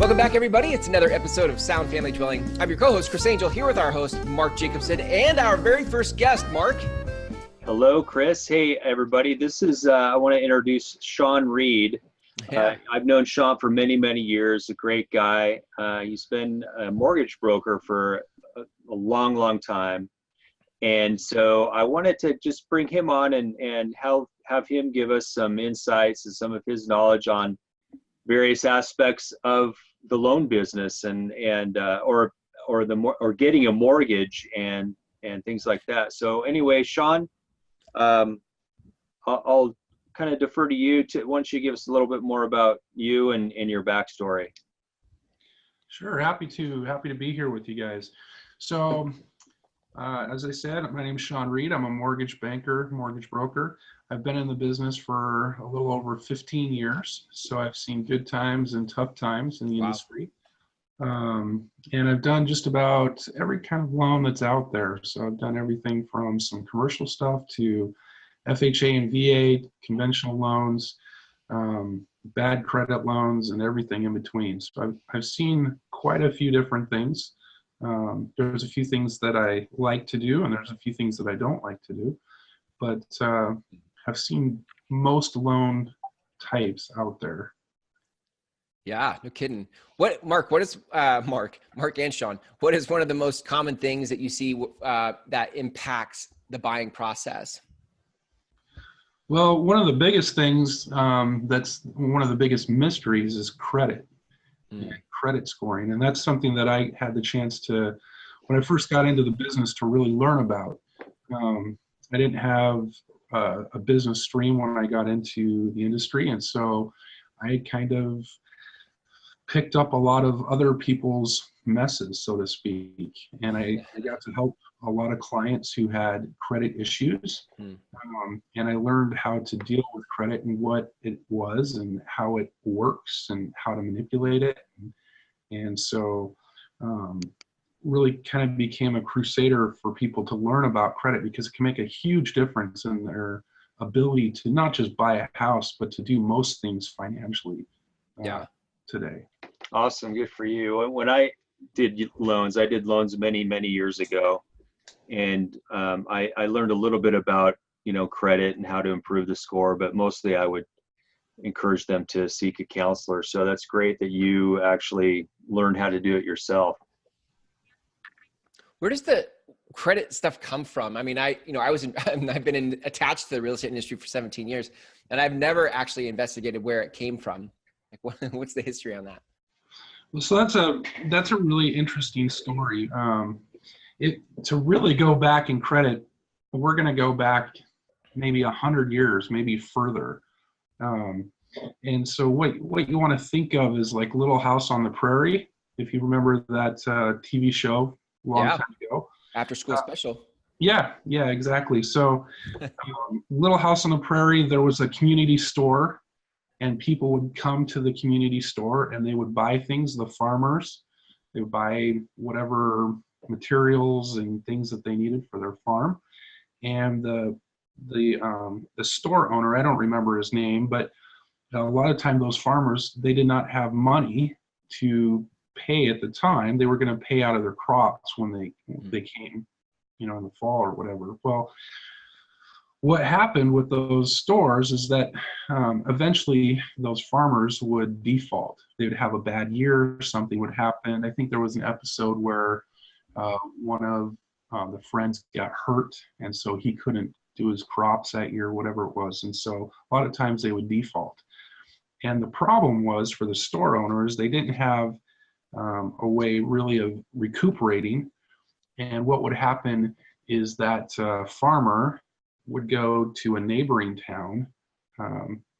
Welcome back, everybody. It's another episode of Sound Family Dwelling. I'm your co-host, Chris Angel, here with our host, Mark Jacobson, and our very first guest, Mark. Hello, Chris. Hey, everybody. This is, I want to introduce Sean Reed. Yeah. I've known Sean for many, many years, a great guy. He's been a mortgage broker for a long, long time. And so I wanted to just bring him on and have him give us some insights and some of his knowledge on various aspects of the loan business or getting a mortgage and things like that. So anyway, Sean, I'll kind of defer to you once you give us a little bit more about you and your backstory. Sure, happy to be here with you guys. So, as I said, my name is Sean Reed. I'm a mortgage banker, mortgage broker. I've been in the business for a little over 15 years, so I've seen good times and tough times in the industry. And I've done just about every kind of loan that's out there. So I've done everything from some commercial stuff to FHA and VA, conventional loans, bad credit loans, and everything in between. So I've seen quite a few different things. There's a few things that I like to do, and there's a few things that I don't like to do. But I've seen most loan types out there. Yeah, no kidding. Mark and Sean, what is one of the most common things that you see that impacts the buying process? Well, one of the biggest things that's one of the biggest mysteries is credit, credit scoring. And that's something that I had the chance to, when I first got into the business, to really learn about. I didn't have a business stream when I got into the industry. And so I kind of picked up a lot of other people's messes, so to speak. And I got to help a lot of clients who had credit issues. And I learned how to deal with credit and what it was and how it works and how to manipulate it. And so really kind of became a crusader for people to learn about credit, because it can make a huge difference in their ability to not just buy a house, but to do most things financially today. Awesome. Good for you. When I did loans many, many years ago. And I learned a little bit about, credit and how to improve the score, but mostly I would encourage them to seek a counselor. So that's great that you actually learned how to do it yourself. Where does the credit stuff come from? I mean, I've been attached to the real estate industry for 17 years, and I've never actually investigated where it came from. Like, what's the history on that? Well, so that's a really interesting story. To really go back in credit, we're going to go back maybe 100 years, maybe further. And so what you want to think of is like Little House on the Prairie, if you remember that TV show a long time ago. After School Special. Yeah, exactly. So Little House on the Prairie, there was a community store, and people would come to the community store and they would buy things, the farmers, they would buy whatever materials and things that they needed for their farm. And the store owner, I don't remember his name, but a lot of time those farmers, they did not have money to pay at the time. They were going to pay out of their crops when they came, in the fall or whatever. Well, what happened with those stores is that eventually those farmers would default. They would have a bad year, something would happen. I think there was an episode where one of the friends got hurt, and so he couldn't do his crops that year, whatever it was. And so a lot of times they would default. And the problem was for the store owners, they didn't have a way really of recuperating. And what would happen is that farmer would go to a neighboring town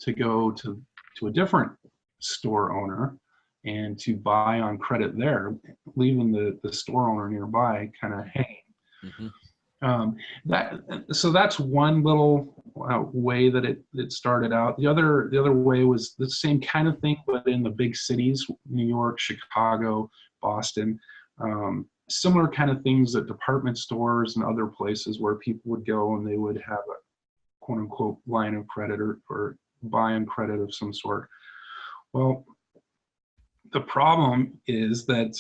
to go to a different store owner and to buy on credit there, leaving the store owner nearby kind of hanging. So that's one little way that it started out. The other way was the same kind of thing, but in the big cities, New York, Chicago, Boston. Similar kind of things at department stores and other places where people would go and they would have a quote unquote line of credit or buy on credit of some sort. Well, the problem is that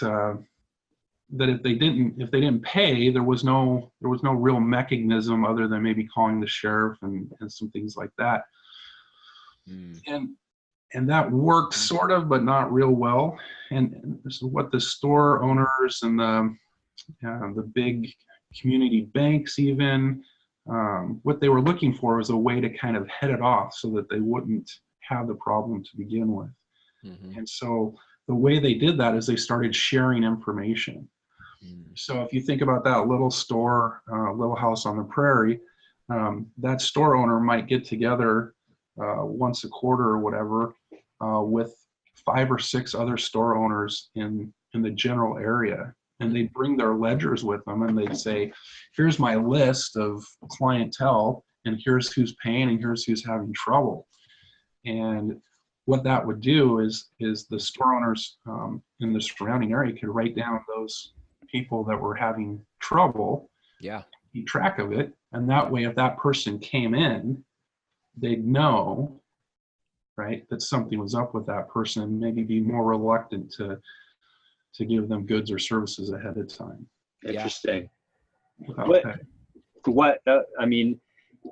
that if they didn't pay, there was no real mechanism other than maybe calling the sheriff and some things like that. And that worked sort of, but not real well. And this is what the store owners and the big community banks even, what they were looking for was a way to kind of head it off so that they wouldn't have the problem to begin with. And so the way they did that is they started sharing information. So if you think about that little store, Little House on the Prairie, that store owner might get together once a quarter or whatever with 5 or 6 other store owners in the general area. And they'd bring their ledgers with them and they'd say, here's my list of clientele and here's who's paying and here's who's having trouble. And what that would do is the store owners in the surrounding area could write down those people that were having trouble, keep track of it. And that way, if that person came in, they'd know, right, that something was up with that person and maybe be more reluctant to give them goods or services ahead of time. Interesting. I mean,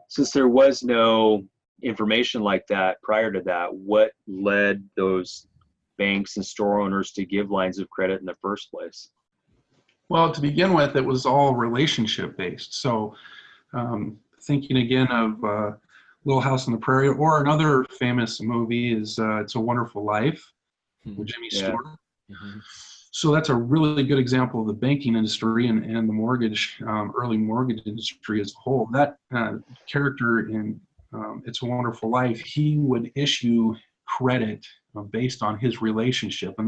since there was no information like that prior to that, what led those banks and store owners to give lines of credit in the first place? Well, to begin with, it was all relationship based. So thinking again of Little House on the Prairie, or another famous movie is It's a Wonderful Life with Jimmy Stewart. So that's a really good example of the banking industry and the mortgage, early mortgage industry as a whole. That character in It's a Wonderful Life, he would issue credit based on his relationship. And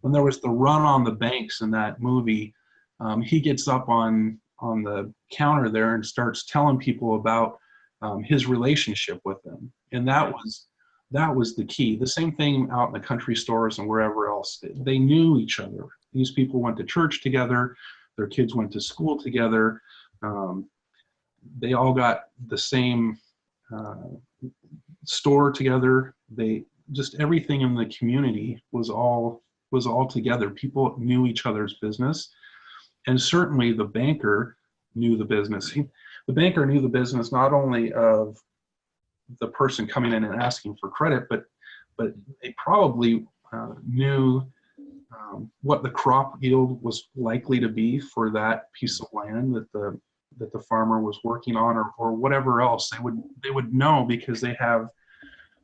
when there was the run on the banks in that movie, he gets up on the counter there and starts telling people about his relationship with them. And that was the key. The same thing out in the country stores and wherever else. They knew each other. These people went to church together. Their kids went to school together. They all got the same store together. Just everything in the community was all together. People knew each other's business. And certainly the banker knew the business. The banker knew the business not only of the person coming in and asking for credit, but they probably knew what the crop yield was likely to be for that piece of land that the farmer was working on, or whatever else. They would know because they have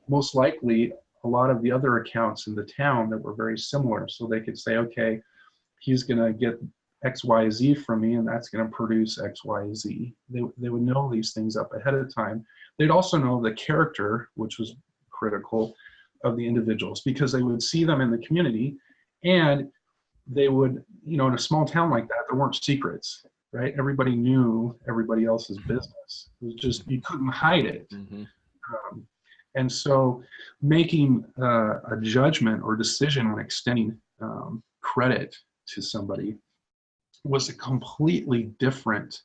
most likely a lot of the other accounts in the town that were very similar. So they could say, okay, he's going to get XYZ from me, and that's going to produce XYZ. They would know these things up ahead of time. They'd also know the character, which was critical, of the individuals, because they would see them in the community, and they would, in a small town like that, there weren't secrets, right? Everybody knew everybody else's business. It was just, you couldn't hide it. And so making a judgment or decision on extending credit to somebody was a completely different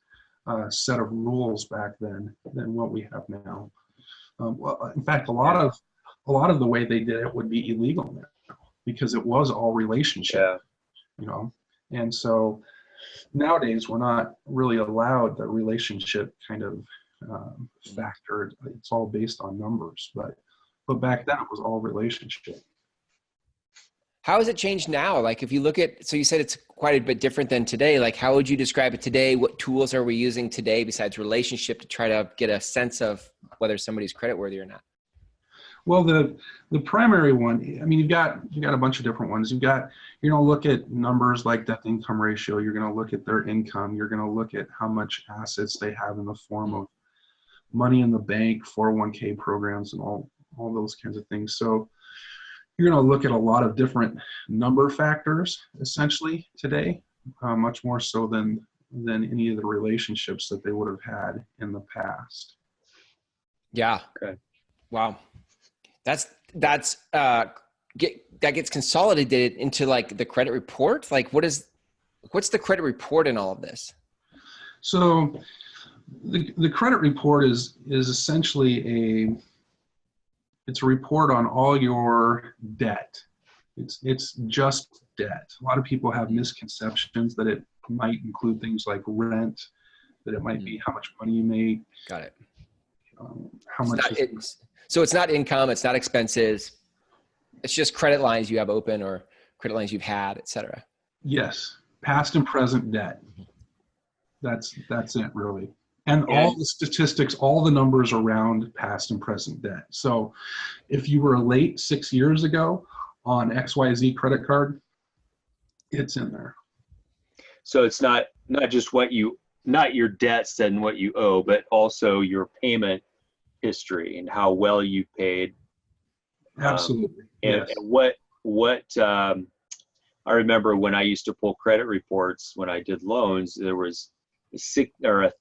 set of rules back then than what we have now. Well, in fact, a lot of the way they did it would be illegal now because it was all relationship, And so nowadays we're not really allowed the relationship kind of factor. It's all based on numbers, but back then it was all relationship. How has it changed now? Like if you look at, so you said it's quite a bit different than today. Like how would you describe it today? What tools are we using today besides relationship to try to get a sense of whether somebody's creditworthy or not? Well, the primary one, I mean, you've got a bunch of different ones. You're going to look at numbers like debt to income ratio. You're going to look at their income. You're going to look at how much assets they have in the form of money in the bank, 401k programs, and all those kinds of things. So you're going to look at a lot of different number factors essentially today, much more so than any of the relationships that they would have had in the past. Yeah. Okay. Wow. That gets consolidated into like the credit report. Like what's the credit report in all of this? So the credit report is essentially it's a report on all your debt. It's just debt. A lot of people have misconceptions that it might include things like rent, that it might be how much money you make, Got it. how much. So it's not income, it's not expenses. It's just credit lines you have open or credit lines you've had, et cetera. Yes, past and present debt. That's it really. And all the statistics, all the numbers around past and present debt. So if you were late 6 years ago on XYZ credit card, it's in there. So it's not just not your debts and what you owe, but also your payment history and how well you paid. Absolutely. And what I remember when I used to pull credit reports when I did loans, there was a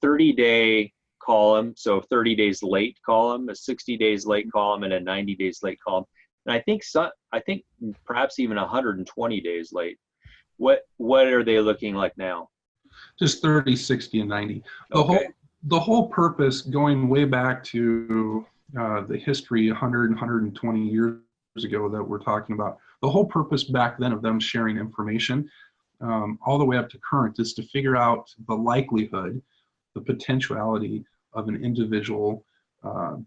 30-day column, so 30 days late column, a 60 days late column, and a 90 days late column. And I think perhaps even 120 days late. What are they looking like now? Just 30, 60, and 90. The whole purpose, going way back to the history 100, 120 years ago that we're talking about, the whole purpose back then of them sharing information all the way up to current is to figure out the likelihood, the potentiality of an individual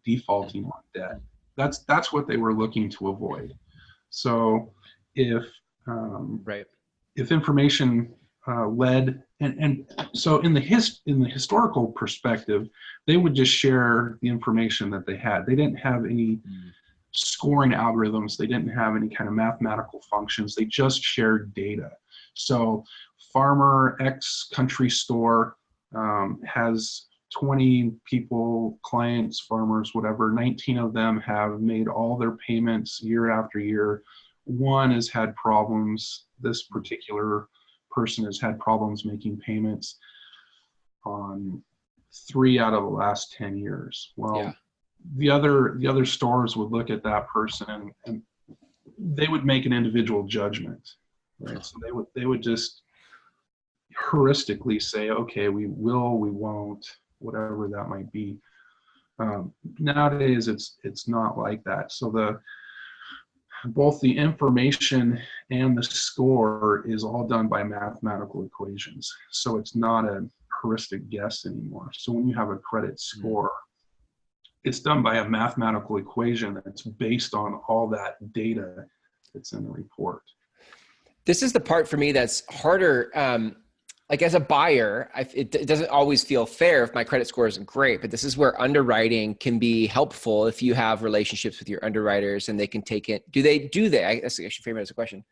defaulting on debt. That's what they were looking to avoid. So if information led, and so in the historical perspective, they would just share the information that they had. They didn't have any scoring algorithms. They didn't have any kind of mathematical functions. They just shared data. So farmer X country store has 20 people, clients, farmers, whatever. 19 of them have made all their payments year after year. One has had problems. This particular person has had problems making payments on 3 out of the last 10 years. Well, the other stores would look at that person and they would make an individual judgment, right? So they would just heuristically say, okay, we will, we won't, whatever that might be. Nowadays, it's not like that. So both the information and the score is all done by mathematical equations. So it's not a heuristic guess anymore. So when you have a credit score, it's done by a mathematical equation that's based on all that data that's in the report. This is the part for me that's harder. Like as a buyer, it doesn't always feel fair if my credit score isn't great, but this is where underwriting can be helpful if you have relationships with your underwriters and they can take it. I should frame it as a question.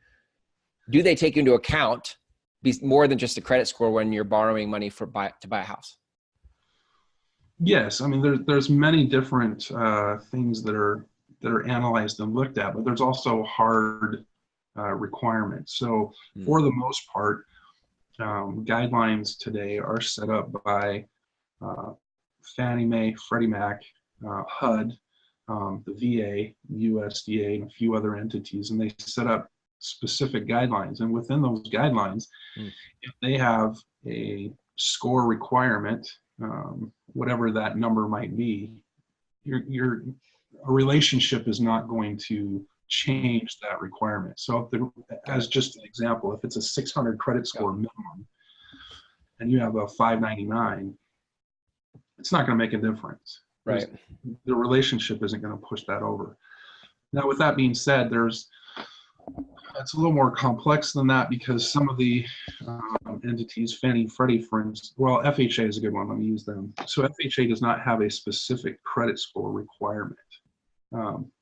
Do they take into account more than just a credit score when you're borrowing money to buy a house? Yes, I mean there's many different things that are analyzed and looked at, but there's also hard requirements. So for the most part, guidelines today are set up by Fannie Mae, Freddie Mac, HUD, the VA, USDA, and a few other entities, and they set up specific guidelines. And within those guidelines, if they have a score requirement, whatever that number might be, a relationship is not going to change that requirement. So as just an example, if it's a 600 credit score minimum and you have a 599, it's not going to make a difference. Right. The relationship isn't going to push that over. Now, with that being said, it's a little more complex than that because some of the entities, Fannie, Freddie, for instance, well, FHA is a good one. Let me use them. So FHA does not have a specific credit score requirement.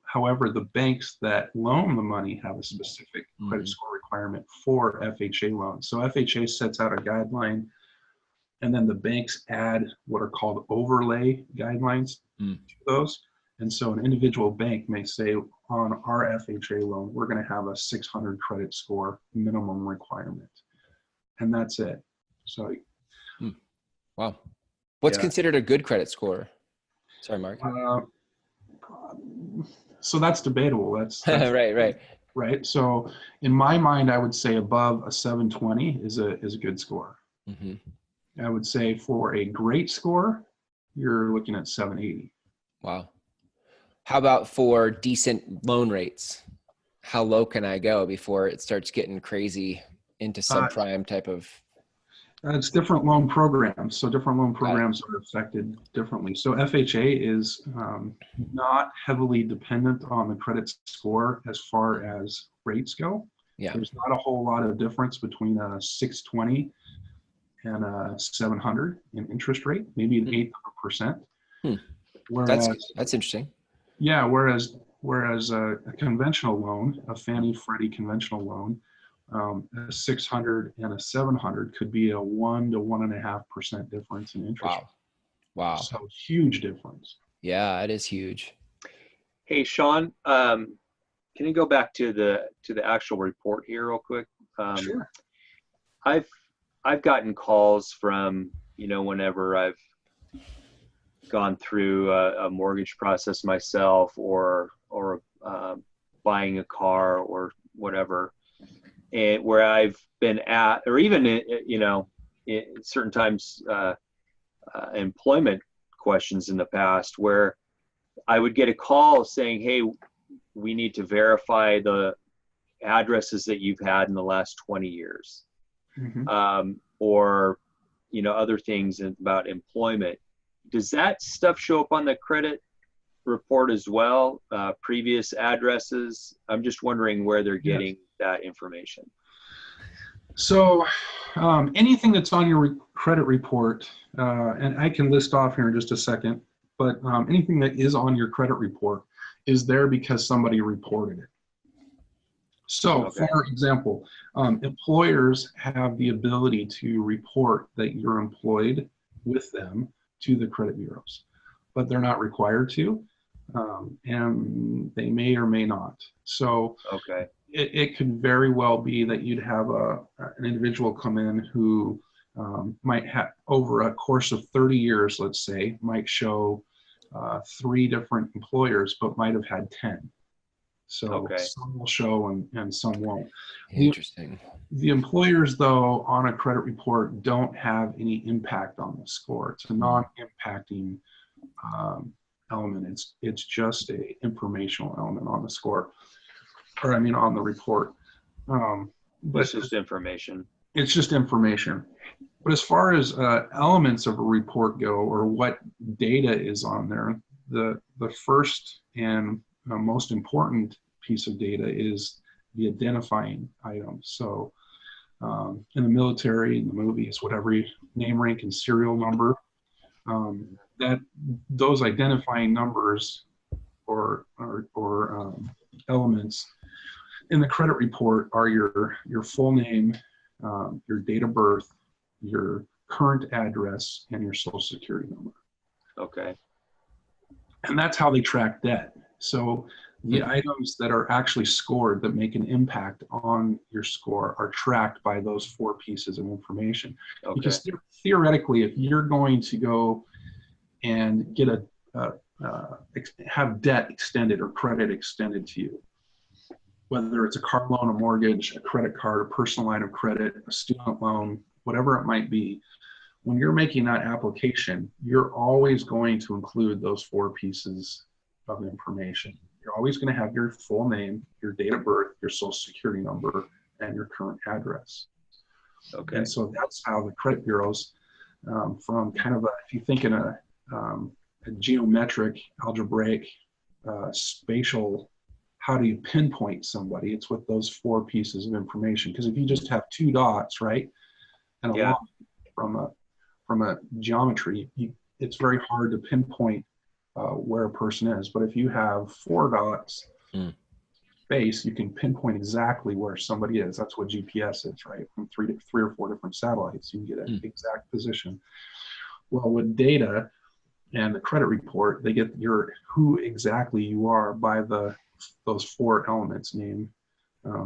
However, the banks that loan the money have a specific credit score requirement for FHA loans. So FHA sets out a guideline, and then the banks add what are called overlay guidelines to those. And so an individual bank may say, on our FHA loan, we're going to have a 600 credit score minimum requirement. And that's it. So, wow. What's considered a good credit score? Sorry, Mark. So that's debatable. That's right. Right. So in my mind, I would say above a 720 is a good score. I would say for a great score, you're looking at 780. Wow. How about for decent loan rates? how low can I go before it starts getting crazy into Uh, subprime type of? It's different loan programs. So different loan Got it. programs are affected differently. So FHA is not heavily dependent on the credit score as far as rates go. Yeah. There's not a whole lot of difference between a 620 and a 700 in interest rate, maybe an eighth of a percent. Whereas, That's interesting. yeah, whereas a conventional loan, a Fannie Freddie conventional loan, a 600 and a 700 could be a 1 to 1.5% difference in interest. Wow. So huge difference. Yeah, it is huge. Hey, Sean, can you go back to the actual report here real quick? Sure. I've gotten calls from, whenever I've gone through a mortgage process myself, or buying a car or whatever, and where I've been at, or even in certain times employment questions in the past, where I would get a call saying, "Hey, we need to verify the addresses that you've had in the last 20 years." Mm-hmm. Or other things about employment. Does that stuff show up on the credit report as well? Previous addresses? I'm just wondering where they're getting that information. So anything that's on your credit report, and I can list off here in just a second, but anything that is on your credit report is there because somebody reported it. So, Okay. for example, employers have the ability to report that you're employed with them to the credit bureaus, but they're not required to, and they may or may not. So, Okay. it could very well be that you'd have an individual come in who might have, over a course of 30 years, let's say, might show 3 different employers, but might have had 10. So some will show and some won't. Interesting. The employers, though, on a credit report don't have any impact on the score. It's a non-impacting element. It's just a informational element on the score, or I mean on the report. But it's just information. It's just information. But as far as elements of a report go, or what data is on there, the first and most important piece of data is the identifying items. So in the military, in the movies, whatever, name, rank, and serial number, that those identifying numbers or elements in the credit report are your full name, your date of birth, your current address, and your social security number. Okay. And that's how they track debt. So the items that are actually scored that make an impact on your score are tracked by those 4 pieces of information. Okay. Because theoretically, if you're going to go and get have debt extended or credit extended to you, whether it's a car loan, a mortgage, a credit card, a personal line of credit, a student loan, whatever it might be, when you're making that application, you're always going to include those 4 pieces of information. You're always going to have your full name, your date of birth, your social security number, and your current address. Okay. And so that's how the credit bureaus, from kind of if you think in a geometric, algebraic, spatial, how do you pinpoint somebody? It's with those 4 pieces of information. Because if you just have 2 dots, right, and a line from a geometry, it's very hard to pinpoint where a person is. But if you have 4 dots space, you can pinpoint exactly where somebody is. That's what GPS is, right? From 3 or 4 different satellites, you can get an exact position. Well, with data and the credit report, they get who exactly you are by those 4 elements: name,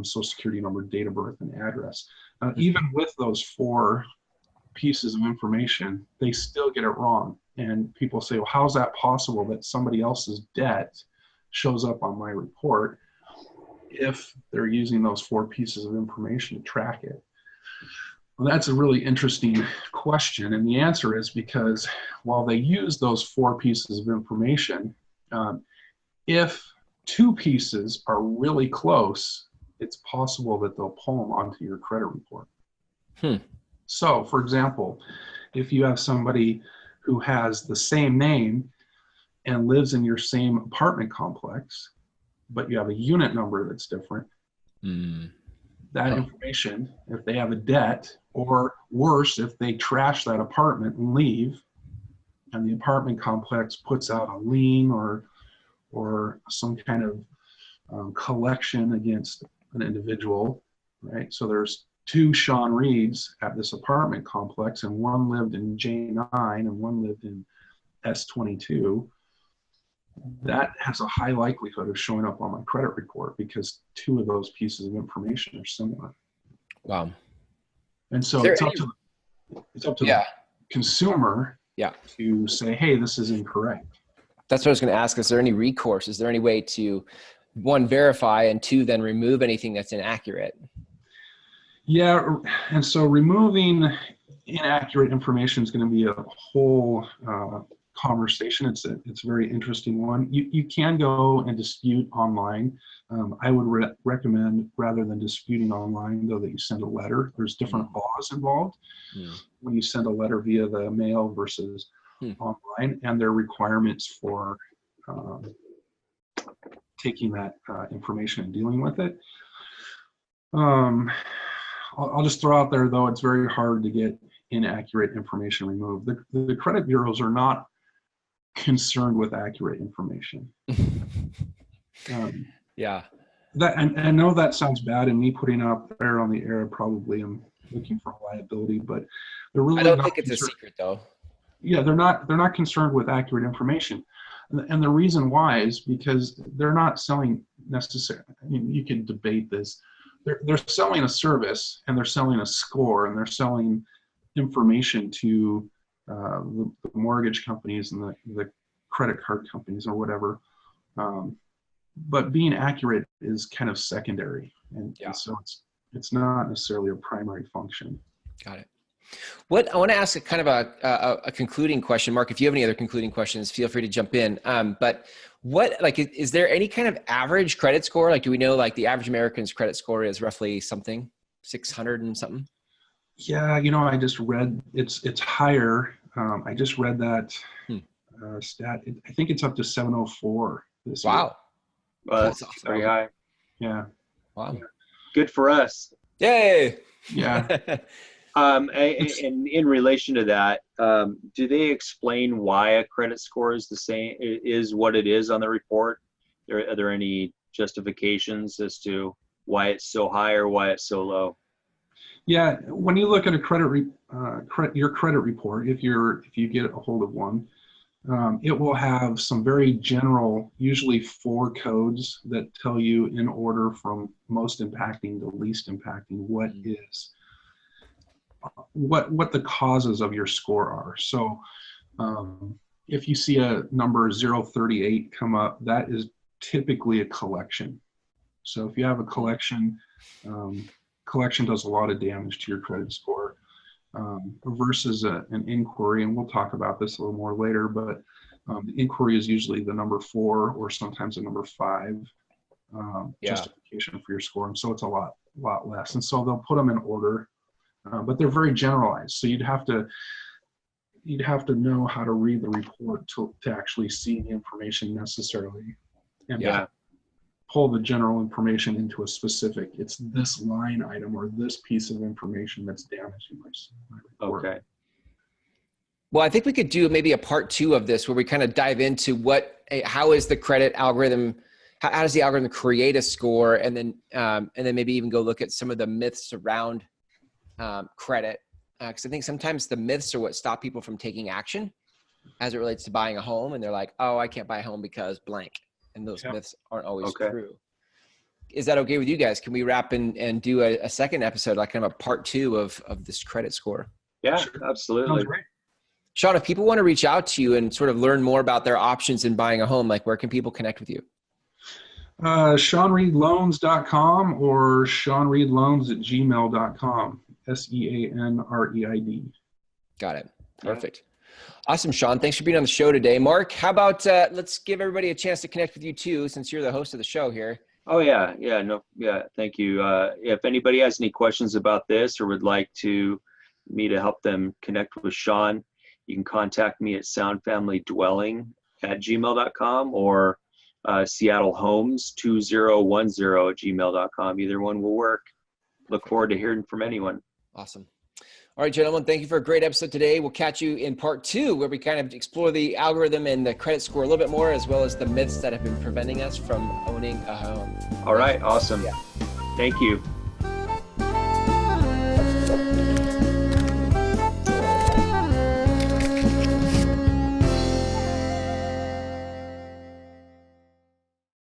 social security number, date of birth, and address. Even with those 4 pieces of information, they still get it wrong. And people say, well, how's that possible that somebody else's debt shows up on my report if they're using those 4 pieces of information to track it? Well, that's a really interesting question. And the answer is because while they use those 4 pieces of information, if two pieces are really close, it's possible that they'll pull them onto your credit report. So, for example, if you have somebody who has the same name and lives in your same apartment complex, but you have a unit number that's different, that information, if they have a debt, or worse, if they trash that apartment and leave, and the apartment complex puts out a lien or some kind of collection against an individual, right? So there's two Sean Reeds at this apartment complex, and one lived in J9 and one lived in S22. That has a high likelihood of showing up on my credit report because two of those pieces of information are similar. Wow. And so it's up to the consumer to say, hey, this is incorrect. That's what I was going to ask. Is there any recourse? Is there any way to, one, verify, and two, then remove anything that's inaccurate? Yeah, and so removing inaccurate information is going to be a whole conversation. It's a very interesting one. You can go and dispute online. I would recommend, rather than disputing online, though, that you send a letter. There's different laws involved when you send a letter via the mail versus online, and there are requirements for taking that information and dealing with it. I'll just throw out there, though, it's very hard to get inaccurate information removed. The credit bureaus are not concerned with accurate information. That, and I know that sounds bad, and me putting out there on the air, probably am looking for liability, but they're really. I don't think it's a secret, though. Yeah, they're not concerned with accurate information, and the reason why is because they're not selling necessarily. I mean, you can debate this. They're selling a service, and they're selling a score, and they're selling information to the mortgage companies and the credit card companies or whatever. But being accurate is kind of secondary, and so it's not necessarily a primary function. Got it. What I want to ask a kind of a concluding question, Mark. If you have any other concluding questions, feel free to jump in. But what, like, is there any kind of average credit score? Like, do we know, like, the average American's credit score is roughly something 600 and something? Yeah, I just read it's higher. I just read that stat. I think it's up to 704 this year. Well, that's very high. Yeah. Wow. Good for us. Yay. Yeah. And in relation to that, do they explain why a credit score is the same, is what it is on the report? Are there any justifications as to why it's so high or why it's so low? Yeah, when you look at a your credit report, if you get a hold of one, it will have some very general, usually 4 codes that tell you in order from most impacting to least impacting what the causes of your score are. So if you see a number 038 come up, that is typically a collection. So if you have a collection does a lot of damage to your credit score, versus an inquiry, and we'll talk about this a little more later, but the inquiry is usually the number 4 or sometimes the number 5 justification for your score, and so it's a lot less. And so they'll put them in order, but they're very generalized. So you'd have to know how to read the report to actually see the information necessarily, and pull the general information into a specific, it's this line item or this piece of information that's damaging my report. Okay. Well, I think we could do maybe a part 2 of this where we kind of dive into how is the credit algorithm, how does the algorithm create a score, and then maybe even go look at some of the myths around credit. Because I think sometimes the myths are what stop people from taking action as it relates to buying a home. And they're like, oh, I can't buy a home because blank. And those myths aren't always true. Is that okay with you guys? Can we wrap and do a second episode, like kind of a part 2 of this credit score? Yeah, sure. Absolutely. Sean, if people want to reach out to you and sort of learn more about their options in buying a home, like where can people connect with you? SeanReedLoans.com or SeanReedLoans@gmail.com. SeanReid. Got it. Perfect. Awesome, Sean. Thanks for being on the show today. Mark, how about let's give everybody a chance to connect with you too, since you're the host of the show here. Oh yeah, thank you. If anybody has any questions about this or would like me to help them connect with Sean, you can contact me at soundfamilydwelling@gmail.com or seattlehomes2010@gmail.com. Either one will work. Look forward to hearing from anyone. Awesome. All right, gentlemen, thank you for a great episode today. We'll catch you in part 2, where we kind of explore the algorithm and the credit score a little bit more, as well as the myths that have been preventing us from owning a home. All right, awesome. Yeah. Thank you.